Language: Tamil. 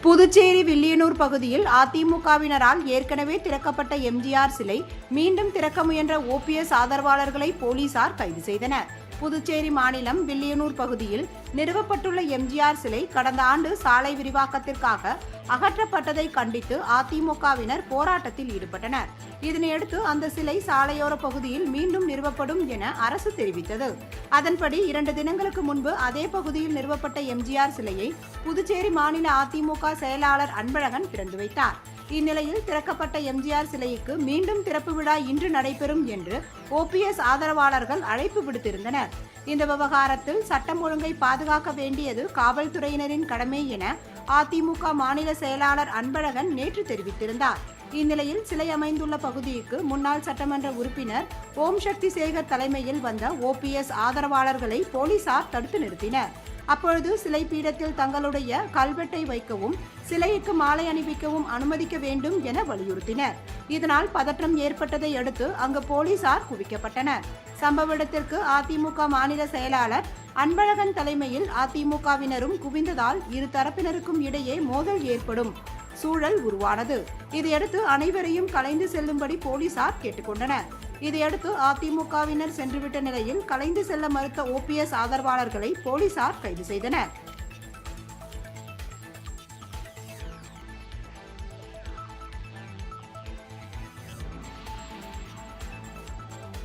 புதுச்சேரி வில்லியனூர் பகுதியில் அதிமுகவினரால் ஏற்கனவே திறக்கப்பட்ட எம்ஜிஆர் சிலை மீண்டும் திறக்க முயன்ற ஓபிஎஸ் ஆதரவாளர்களை போலீசார் கைது செய்தனர். புதுச்சேரி மாநிலம் வில்லியனூர் பகுதியில் நிறுவப்பட்டுள்ள எம்ஜிஆர் சிலை கடந்த ஆண்டு சாலை விரிவாக்கத்திற்காக அகற்றப்பட்டதை கண்டித்து அதிமுகவினர் போராட்டத்தில் ஈடுபட்டனர். இதனையடுத்து அந்த சிலை சாலையோர பகுதியில் மீண்டும் நிறுவப்படும் என அரசு தெரிவித்தது. அதன்படி 2 தினங்களுக்கு முன்பு அதே பகுதியில் நிறுவப்பட்ட எம்ஜிஆர் சிலையை புதுச்சேரி மாநில அதிமுக செயலாளர் அன்பழகன் திறந்து வைத்தார். இந்நிலையில் திறக்கப்பட்ட எம்ஜிஆர் சிலைக்கு மீண்டும் திறப்பு விழா இன்று நடைபெறும் என்று ஓபிஎஸ் ஆதரவாளர்கள் அழைப்பு விடுத்திருந்தனர். இந்த விவகாரத்தில் சட்டம் ஒழுங்கை பாதுகாக்க வேண்டியது காவல்துறையினரின் கடமை என அதிமுக மாநில செயலாளர் அன்பழகன் நேற்று தெரிவித்திருந்தார். இந்நிலையில் சிலை அமைந்துள்ள பகுதிக்கு முன்னாள் சட்டமன்ற உறுப்பினர் ஓம் சக்தி சேகர் தலைமையில் வந்த ஓபிஎஸ் ஆதரவாளர்களை போலீசார் தடுத்து நிறுத்தினர். அப்பொழுது சிலை பீடத்தில் தங்களுடைய கல்வெட்டை வைக்கவும் சிலைக்கு மாலை அணிவிக்கவும் அனுமதிக்க வேண்டும் என வலியுறுத்தினர். இதனால் பதற்றம் ஏற்பட்டதை அடுத்து அங்கு போலீசார் குவிக்கப்பட்டனர். சம்பவ இடத்திற்கு அதிமுக மாநில செயலாளர் அன்பழகன் தலைமையில் அதிமுகவினரும் குவிந்ததால் இரு தரப்பினருக்கும் இடையே மோதல் ஏற்படும் சூழல் உருவானது. இதையடுத்து அனைவரையும் கலைந்து செல்லும்படி போலீசார் கேட்டுக்கொண்டனர். இதையடுத்து அதிமுகவினர் சென்றுவிட்ட நிலையில் கலைந்து செல்ல மறுத்த ஓபிஎஸ் ஆதரவாளர்களை போலீசார் கைது செய்தனர்.